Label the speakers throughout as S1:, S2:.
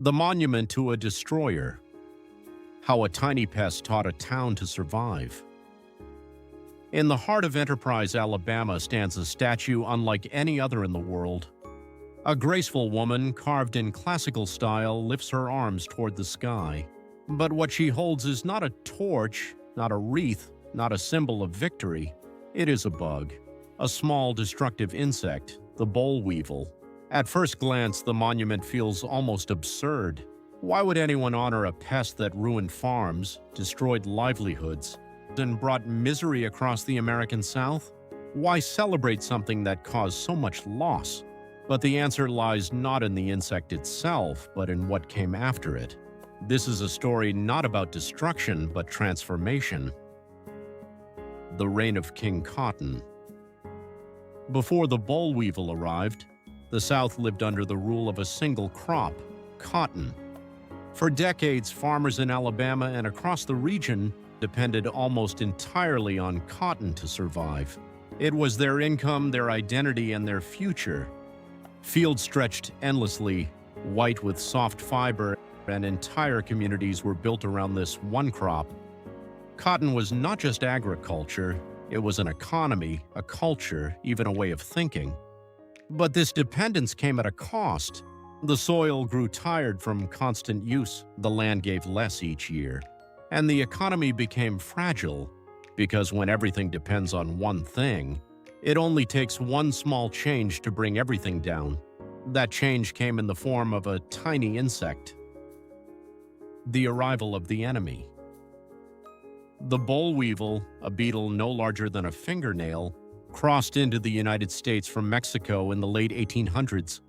S1: The Monument to a Destroyer. How a tiny pest taught a town to survive. In the heart of Enterprise, Alabama, stands a statue unlike any other in the world. A graceful woman, carved in classical style, lifts her arms toward the sky. But what she holds is not a torch, not a wreath, not a symbol of victory. It is a bug, a small destructive insect, the boll weevil. At first glance, the monument feels almost absurd. Why would anyone honor a pest that ruined farms, destroyed livelihoods, and brought misery across the American South? Why celebrate something that caused so much loss? But the answer lies not in the insect itself, but in what came after it. This is a story not about destruction, but transformation. The reign of King Cotton. Before the boll weevil arrived, the South lived under the rule of a single crop, cotton. For decades, farmers in Alabama and across the region depended almost entirely on cotton to survive. It was their income, their identity, and their future. Fields stretched endlessly, white with soft fiber, and entire communities were built around this one crop. Cotton was not just agriculture, it was an economy, a culture, even a way of thinking. But this dependence came at a cost. The soil grew tired from constant use, the land gave less each year, and the economy became fragile, because when everything depends on one thing, it only takes one small change to bring everything down. That change came in the form of a tiny insect. The arrival of the enemy. The boll weevil, a beetle no larger than a fingernail, crossed into the United States from Mexico in the late 1800s.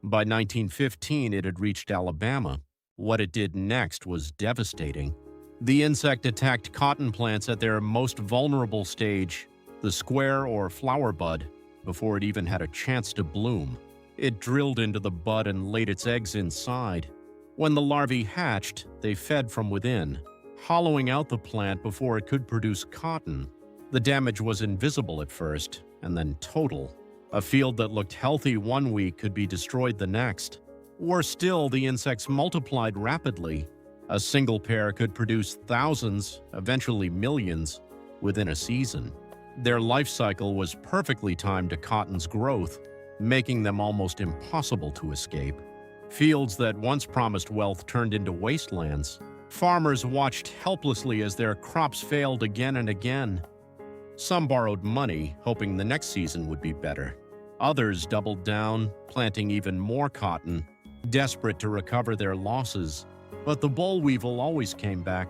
S1: By 1915, it had reached Alabama. What it did next was devastating. The insect attacked cotton plants at their most vulnerable stage, the square or flower bud, before it even had a chance to bloom. It drilled into the bud and laid its eggs inside. When the larvae hatched, they fed from within, hollowing out the plant before it could produce cotton. The damage was invisible at first, and then total. A field that looked healthy one week could be destroyed the next. Worse still, the insects multiplied rapidly. A single pair could produce thousands, eventually millions, within a season. Their life cycle was perfectly timed to cotton's growth, making them almost impossible to escape. Fields that once promised wealth turned into wastelands. Farmers watched helplessly as their crops failed again and again. Some borrowed money, hoping the next season would be better. Others doubled down, planting even more cotton, desperate to recover their losses. But the boll weevil always came back.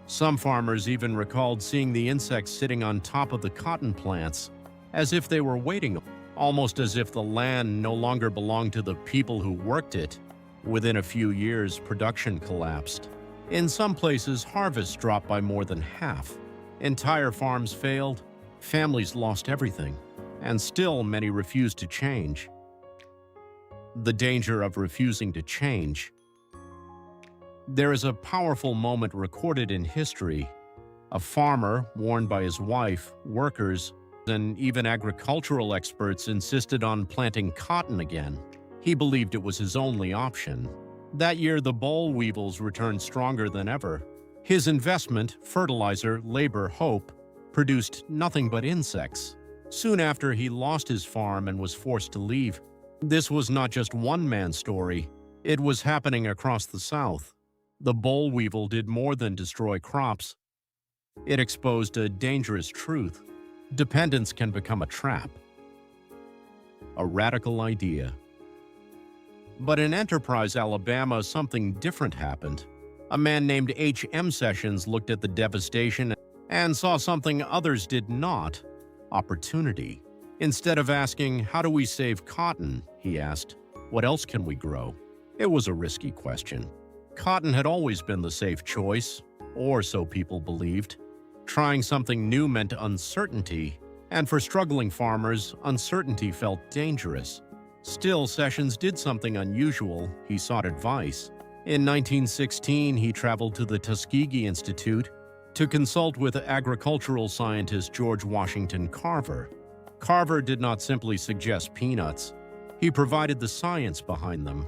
S1: Some farmers even recalled seeing the insects sitting on top of the cotton plants, as if they were waiting, almost as if the land no longer belonged to the people who worked it. Within a few years, production collapsed. In some places, harvests dropped by more than half. Entire farms failed. Families lost everything, and still many refused to change. The danger of refusing to change. There is a powerful moment recorded in history. A farmer, warned by his wife, workers, and even agricultural experts insisted on planting cotton again. He believed it was his only option. That year, the boll weevils returned stronger than ever. His investment, fertilizer, labor, hope, produced nothing but insects. Soon after, he lost his farm and was forced to leave. This was not just one man's story. It was happening across the South. The boll weevil did more than destroy crops. It exposed a dangerous truth. Dependence can become a trap. A radical idea. But in Enterprise, Alabama, something different happened. A man named H.M. Sessions looked at the devastation and saw something others did not: opportunity. Instead of asking, "How do we save cotton?" he asked, "What else can we grow?" It was a risky question. Cotton had always been the safe choice, or so people believed. Trying something new meant uncertainty, and for struggling farmers, uncertainty felt dangerous. Still, Sessions did something unusual. He sought advice. In 1916, he traveled to the Tuskegee Institute to consult with agricultural scientist George Washington Carver. Carver did not simply suggest peanuts. He provided the science behind them.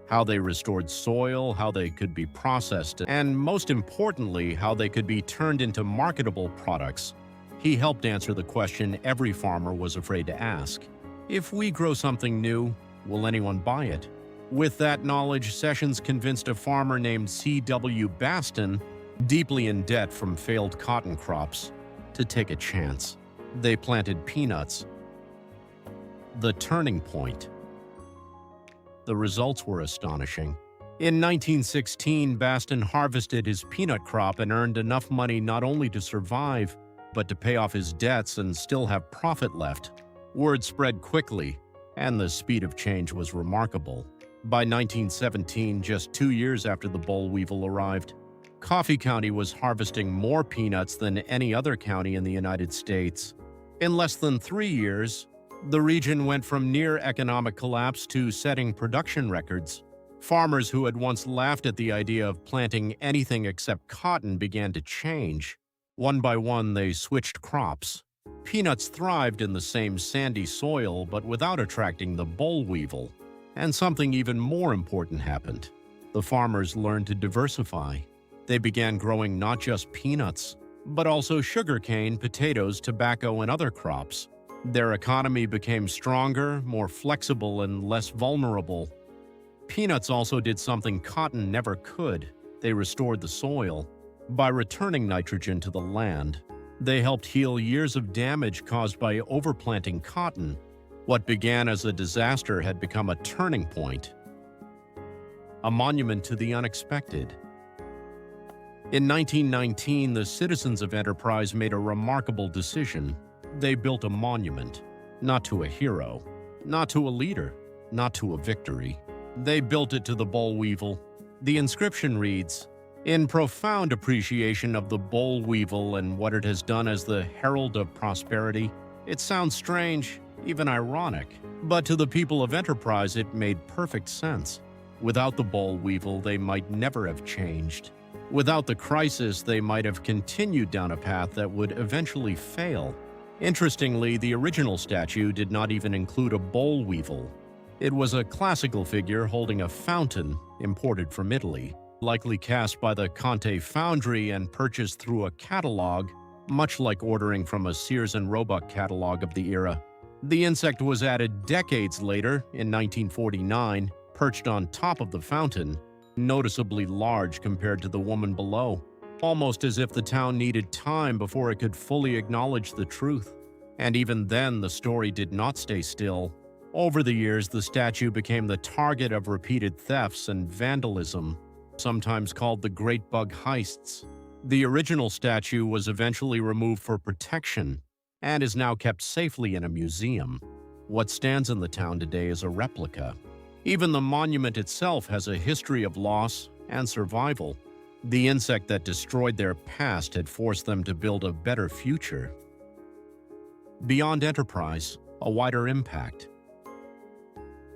S1: how they restored soil, how they could be processed, and most importantly, how they could be turned into marketable products. He helped answer the question every farmer was afraid to ask. If we grow something new, will anyone buy it? With that knowledge, Sessions convinced a farmer named C.W. Baston, deeply in debt from failed cotton crops, to take a chance. They planted peanuts. The turning point. The results were astonishing. In 1916, Baston harvested his peanut crop and earned enough money not only to survive, but to pay off his debts and still have profit left. Word spread quickly, and the speed of change was remarkable. By 1917, just 2 years after the boll weevil arrived, Coffee County was harvesting more peanuts than any other county in the United States. In less than 3 years, the region went from near economic collapse to setting production records. Farmers who had once laughed at the idea of planting anything except cotton began to change. One by one, they switched crops. Peanuts thrived in the same sandy soil, but without attracting the boll weevil. And something even more important happened. The farmers learned to diversify. They began growing not just peanuts, but also sugarcane, potatoes, tobacco, and other crops. Their economy became stronger, more flexible, and less vulnerable. Peanuts also did something cotton never could. They restored the soil. By returning nitrogen to the land, they helped heal years of damage caused by overplanting cotton. What began as a disaster had become a turning point, a monument to the unexpected. In 1919, the citizens of Enterprise made a remarkable decision. They built a monument, not to a hero, not to a leader, not to a victory. They built it to the boll weevil. The inscription reads, "In profound appreciation of the boll weevil and what it has done as the herald of prosperity." It sounds strange, even ironic, but to the people of Enterprise it made perfect sense. Without the boll weevil, they might never have changed. Without the crisis, they might have continued down a path that would eventually fail. Interestingly, the original statue did not even include a boll weevil. It was a classical figure holding a fountain imported from Italy, likely cast by the Conte foundry and purchased through a catalog, much like ordering from a Sears and Roebuck catalog of the era. The insect was added decades later, in 1949, perched on top of the fountain, noticeably large compared to the woman below, almost as if the town needed time before it could fully acknowledge the truth. And even then, the story did not stay still. Over the years, the statue became the target of repeated thefts and vandalism, sometimes called the Great Bug Heists. The original statue was eventually removed for protection and is now kept safely in a museum. What stands in the town today is a replica. Even the monument itself has a history of loss and survival. The insect that destroyed their past had forced them to build a better future. Beyond Enterprise, a wider impact.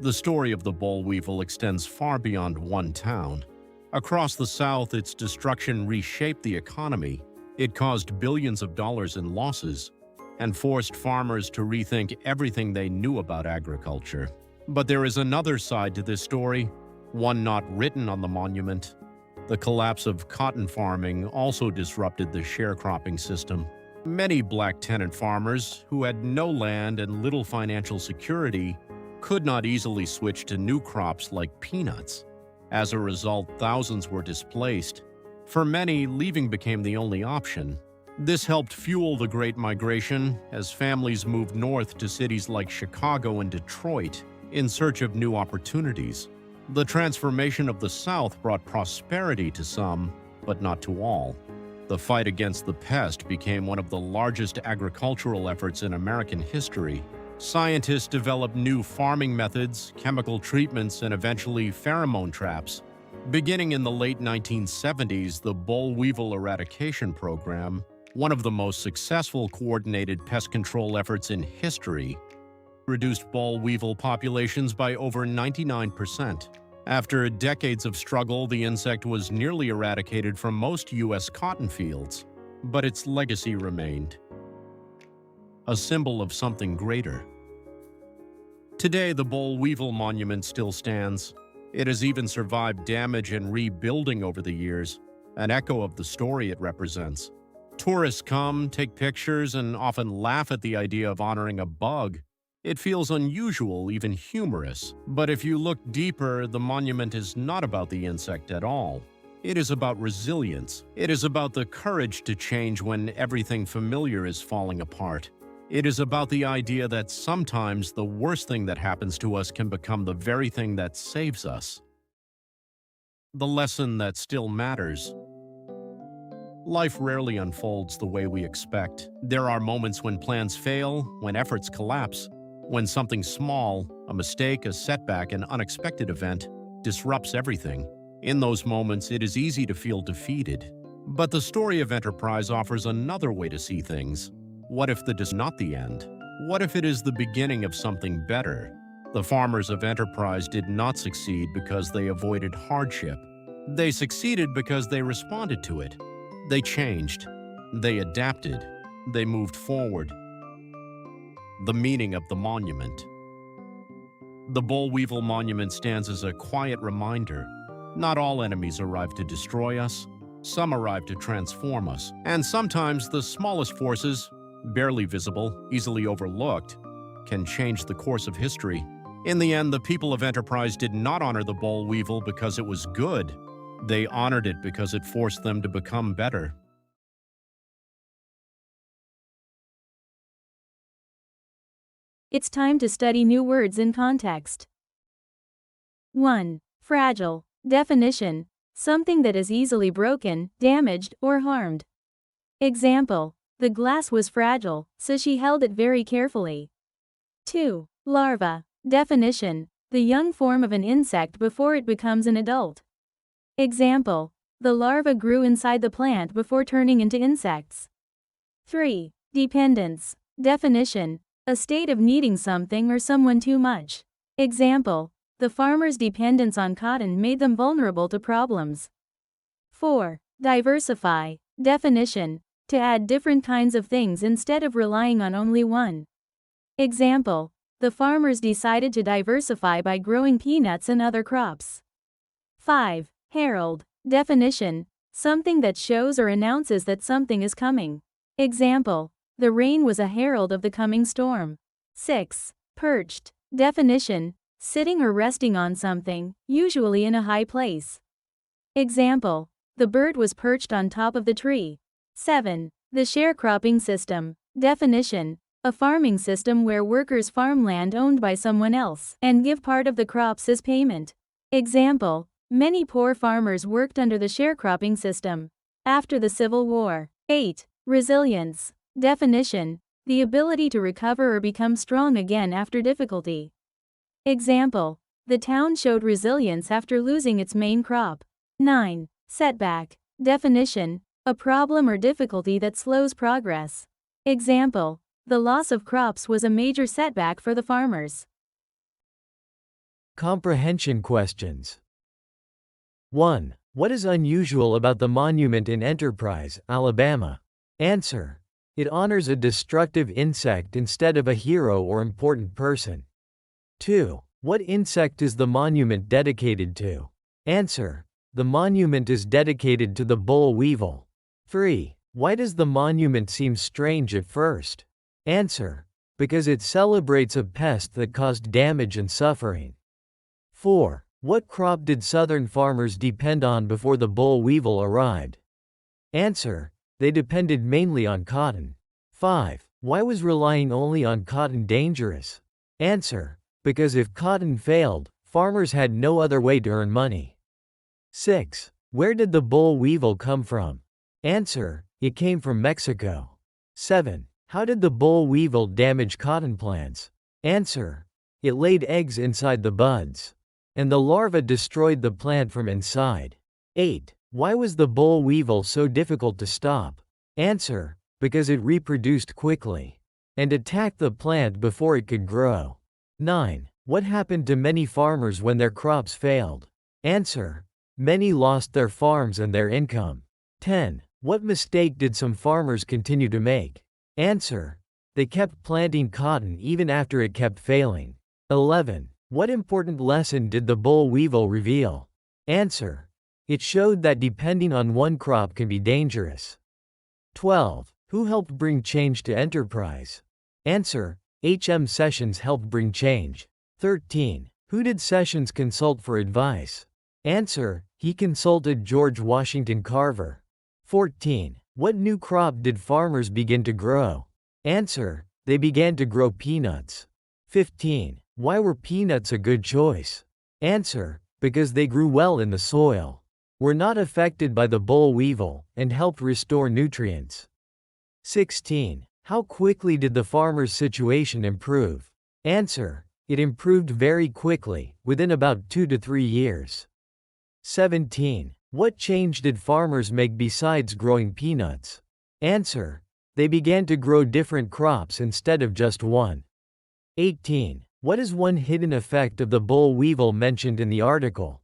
S1: The story of the boll weevil extends far beyond one town. Across the South, its destruction reshaped the economy. It caused billions of dollars in losses and forced farmers to rethink everything they knew about agriculture. But there is another side to this story, one not written on the monument. The collapse of cotton farming also disrupted the sharecropping system. Many black tenant farmers, who had no land and little financial security, could not easily switch to new crops like peanuts. As a result, thousands were displaced. For many, leaving became the only option. This helped fuel the Great Migration as families moved north to cities like Chicago and Detroit in search of new opportunities. The transformation of the South brought prosperity to some, but not to all. The fight against the pest became one of the largest agricultural efforts in American history. Scientists developed new farming methods, chemical treatments, and eventually pheromone traps. Beginning in the late 1970s, the Boll Weevil Eradication Program, one of the most successful coordinated pest control efforts in history, reduced boll weevil populations by over 99%. After decades of struggle, the insect was nearly eradicated from most U.S. cotton fields, but its legacy remained, a symbol of something greater. Today, the Boll Weevil Monument still stands, It has even survived damage and rebuilding over the years, an echo of the story it represents. Tourists come, take pictures, and often laugh at the idea of honoring a bug. It feels unusual, even humorous. But if you look deeper, the monument is not about the insect at all. It is about resilience. It is about the courage to change when everything familiar is falling apart. It is about the idea that sometimes the worst thing that happens to us can become the very thing that saves us. The lesson that still matters. Life rarely unfolds the way we expect. There are moments when plans fail, when efforts collapse, when something small, a mistake, a setback, an unexpected event, disrupts everything. In those moments, it is easy to feel defeated. But the story of Enterprise offers another way to see things. What if that is not the end? What if it is the beginning of something better? The farmers of Enterprise did not succeed because they avoided hardship. They succeeded because they responded to it. They changed. They adapted. They moved forward. The meaning of the monument. The Boll Weevil Monument stands as a quiet reminder. Not all enemies arrive to destroy us. Some arrive to transform us. And sometimes the smallest forces, barely visible, easily overlooked, can change the course of history. In the end, the people of Enterprise did not honor the Boll Weevil because it was good. They honored it because it forced them to become better.
S2: It's time to study new words in context. 1. Fragile. Definition: something that is easily broken, damaged, or harmed. Example: the glass was fragile, so she held it very carefully. 2. Larva. Definition: the young form of an insect before it becomes an adult. Example: the larva grew inside the plant before turning into insects. 3. Dependence. Definition: a state of needing something or someone too much. Example: the farmers' dependence on cotton made them vulnerable to problems. 4. Diversify. Definition: to add different kinds of things instead of relying on only one. Example: the farmers decided to diversify by growing peanuts and other crops. 5. Herald. Definition: something that shows or announces that something is coming. Example: the rain was a herald of the coming storm. 6. Perched. Definition: sitting or resting on something, usually in a high place. Example: the bird was perched on top of the tree. 7. The sharecropping system. Definition: a farming system where workers farm land owned by someone else and give part of the crops as payment. Example: many poor farmers worked under the sharecropping system. After the Civil War. 8. Resilience. Definition: the ability to recover or become strong again after difficulty. Example: the town showed resilience after losing its main crop. 9. Setback. Definition: a problem or difficulty that slows progress. Example: the loss of crops was a major setback for the farmers.
S3: Comprehension questions. 1. What is unusual about the monument in Enterprise, Alabama? Answer: it honors a destructive insect instead of a hero or important person. 2. What insect is the monument dedicated to? Answer: the monument is dedicated to the boll weevil. 3. Why does the monument seem strange at first? Answer: because it celebrates a pest that caused damage and suffering. 4. What crop did southern farmers depend on before the boll weevil arrived? Answer: they depended mainly on cotton. 5. Why was relying only on cotton dangerous? Answer: because if cotton failed, farmers had no other way to earn money. 6. Where did the boll weevil come from? Answer: it came from Mexico. 7. How did the boll weevil damage cotton plants? Answer: it laid eggs inside the buds, and the larva destroyed the plant from inside. 8. Why was the boll weevil so difficult to stop? Answer: because it reproduced quickly and attacked the plant before it could grow. 9. What happened to many farmers when their crops failed? Answer: many lost their farms and their income. 10. What mistake did some farmers continue to make? Answer: they kept planting cotton even after it kept failing. 11. What important lesson did the boll weevil reveal? Answer. It showed that depending on one crop can be dangerous. 12. Who helped bring change to enterprise? Answer. H.M. Sessions helped bring change. 13. Who did Sessions consult for advice? Answer. He consulted George Washington Carver. 14. What new crop did farmers begin to grow? Answer. They began to grow peanuts. 15. Why were peanuts a good choice? Answer. Because they grew well in the soil, were not affected by the boll weevil, and helped restore nutrients. 16. How quickly did the farmer's situation improve? Answer. It improved very quickly, within about 2 to 3 years. 17. What change did farmers make besides growing peanuts? Answer. They began to grow different crops instead of just one. 18. What is one hidden effect of the boll weevil mentioned in the article?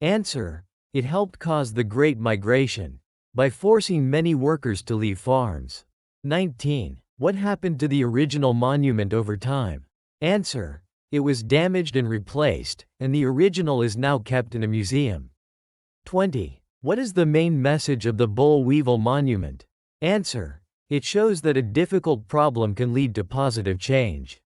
S3: Answer. It helped cause the Great Migration by forcing many workers to leave farms. 19. What happened to the original monument over time? Answer. It was damaged and replaced, and the original is now kept in a museum. 20. What is the main message of the Boll Weevil Monument? Answer. It shows that a difficult problem can lead to positive change.